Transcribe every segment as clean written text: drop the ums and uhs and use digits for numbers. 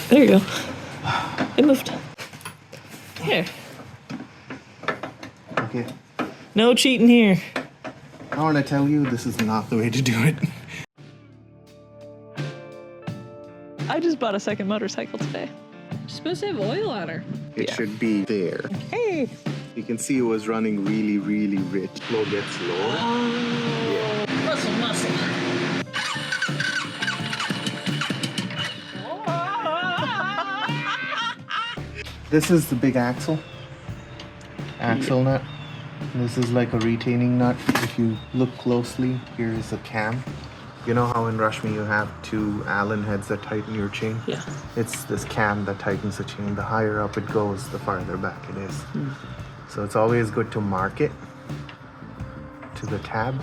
There you go. It moved. Here. Okay. No cheating here. I want to tell you, this is not the way to do it. I just bought a second motorcycle today. She's supposed to have oil on her. It should be there. Hey. You can see it was running really, really rich. Flow gets lower. Oh. Yeah. Muscle. This is the big axle nut. This is like a retaining nut. If you look closely, here is a cam. You know how in Rushme you have two Allen heads that tighten your chain? Yeah. It's this cam that tightens the chain. The higher up it goes, the farther back it is. So it's always good to mark it to the tab.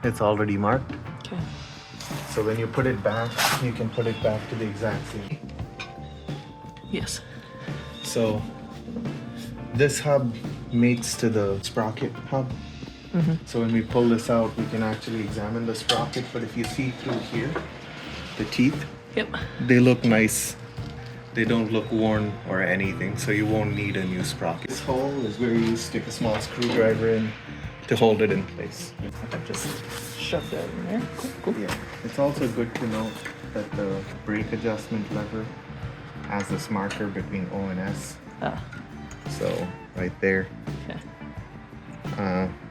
It's already marked. Okay. So when you put it back, you can put it back to the exact same. Yes. So this hub mates to the sprocket hub. So when we pull this out, we can actually examine the sprocket. But if you see through here, the teeth, they look nice. They don't look worn or anything, so you won't need a new sprocket. This hole is where you stick a small screwdriver in to hold it in place. Just shove that in there. Cool. Yeah. It's also good to note that the brake adjustment lever has this marker between O and S. So right there. Okay.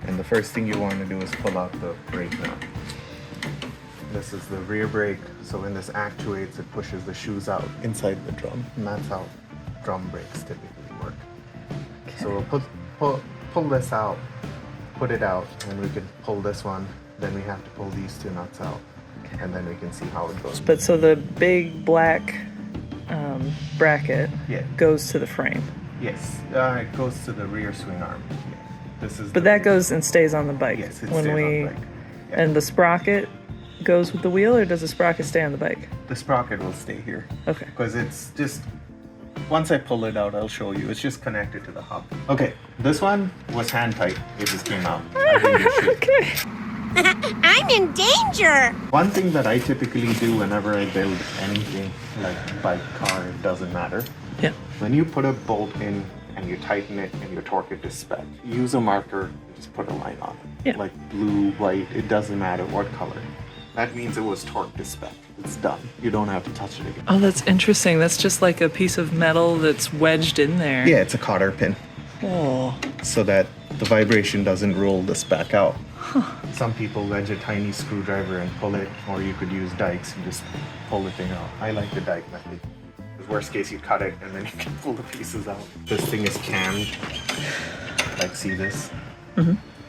And the first thing you want to do is pull out the brake nut. This is the rear brake, so when this actuates, it pushes the shoes out inside the drum, and that's how drum brakes typically work. Okay. So we'll pull this out, put it out, and we can pull this one, then we have to pull these two nuts out, and then we can see how it goes. But so the big black bracket goes to the frame. Yes, it goes to the rear swing arm. But that goes and stays on the bike. Yes, it stays on the bike. Yeah. And the sprocket goes with the wheel, or does the sprocket stay on the bike? The sprocket will stay here. Okay. Because it's just, once I pull it out, I'll show you. It's just connected to the hub. Okay, this one was hand tight. It just came out. Okay. I'm in danger! One thing that I typically do whenever I build anything, like bike, car, it doesn't matter. Yeah. When you put a bolt in and you tighten it and you torque it to spec, use a marker and just put a line on it. Yeah. Like blue, white, it doesn't matter what color. That means it was torqued to spec. It's done. You don't have to touch it again. Oh, that's interesting. That's just like a piece of metal that's wedged in there. Yeah, it's a cotter pin. Oh. So that the vibration doesn't roll the spec out. Some people wedge a tiny screwdriver and pull it, or you could use dikes and just pull the thing out. I like the dike method. Worst case, you cut it and then you can pull the pieces out. This thing is cammed. Like, see this?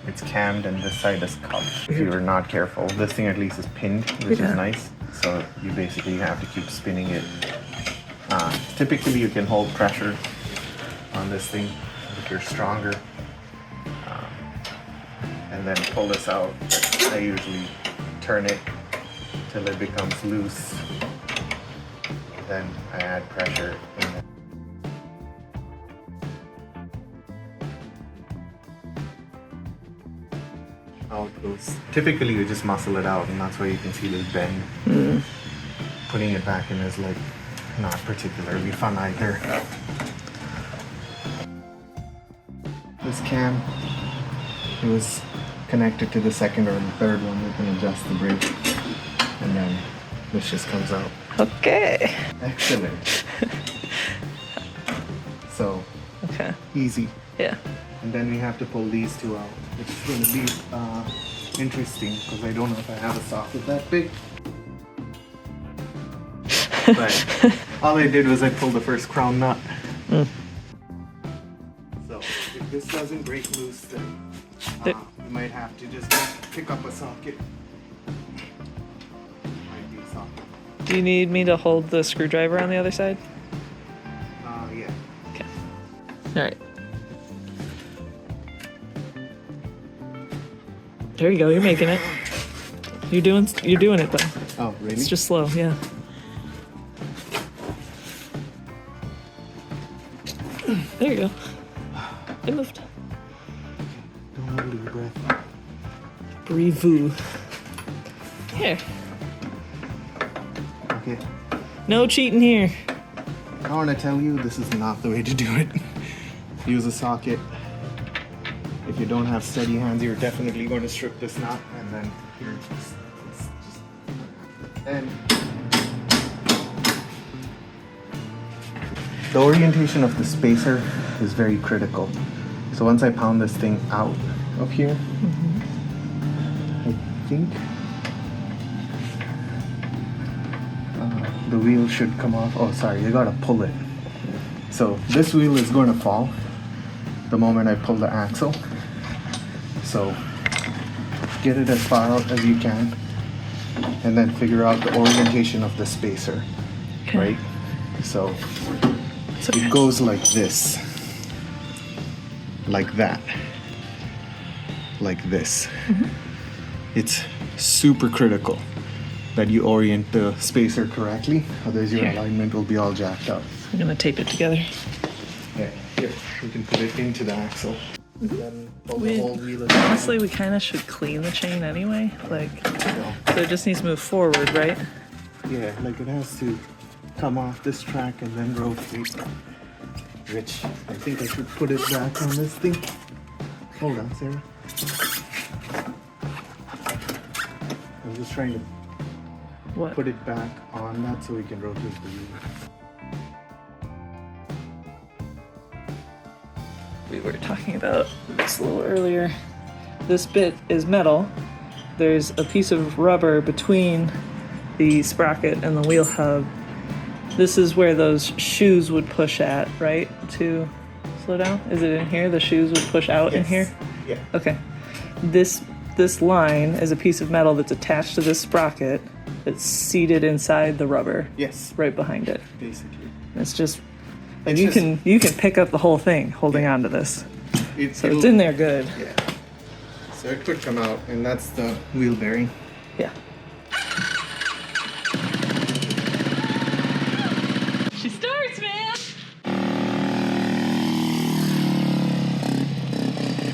It's cammed and this side is cut. If you're not careful, this thing at least is pinned, which is nice. So you basically have to keep spinning it. Typically, you can hold pressure on this thing if you're stronger. And then pull this out. I usually turn it till it becomes loose. Then I add pressure in there. How it goes. Typically you just muscle it out, and that's why you can see this bend. Putting it back in is like not particularly fun either. This cam, it was connected to the second or the third one. We can adjust the brake, and then this just comes out. Okay. Excellent. So, easy. Yeah. And then we have to pull these two out, which is going to be interesting because I don't know if I have a socket that big. But all I did was I pulled the first crown nut. So if this doesn't break loose, then you might have to just pick up a socket. Might be a socket. Do you need me to hold the screwdriver on the other side? Yeah. Okay. All right. There you go. You're making it. You're doing it though. Oh, really? It's just slow. Yeah. There you go. It moved. Don't hold your breath. Breathe. Here. Okay. No cheating here. I want to tell you, this is not the way to do it. Use a socket. If you don't have steady hands, you're definitely going to strip this knot, and then here, and the orientation of the spacer is very critical. So once I pound this thing out of here, I think the wheel should come off. Oh, sorry, you gotta pull it. So this wheel is going to fall the moment I pull the axle. So get it as far out as you can, and then figure out the orientation of the spacer, Okay. right? So okay. it goes like this, like that, like this. It's super critical that you orient the spacer correctly, otherwise your Here. alignment will be all jacked up. I'm gonna tape it together. Yeah, here, we can put it into the axle. And then pull the whole wheel of Honestly, we kind of should clean the chain anyway. Like, so it just needs to move forward, right? Yeah, like it has to come off this track and then rotate. Which I think I should put it back on this thing. Hold on, Sarah. I'm just trying to What? put it back on that so we can rotate the wheel. We were talking about this a little earlier. This bit is metal. There's a piece of rubber between the sprocket and the wheel hub. This is where those shoes would push at, right? To slow down? Is it in here? The shoes would push out in here? Yeah. Okay. This line is a piece of metal that's attached to this sprocket that's seated inside the rubber. Yes. Right behind it. Basically. It's just It's you just- can pick up the whole thing holding on to this. So it's in there good. Yeah. So it could come out, and that's the wheel bearing. Yeah.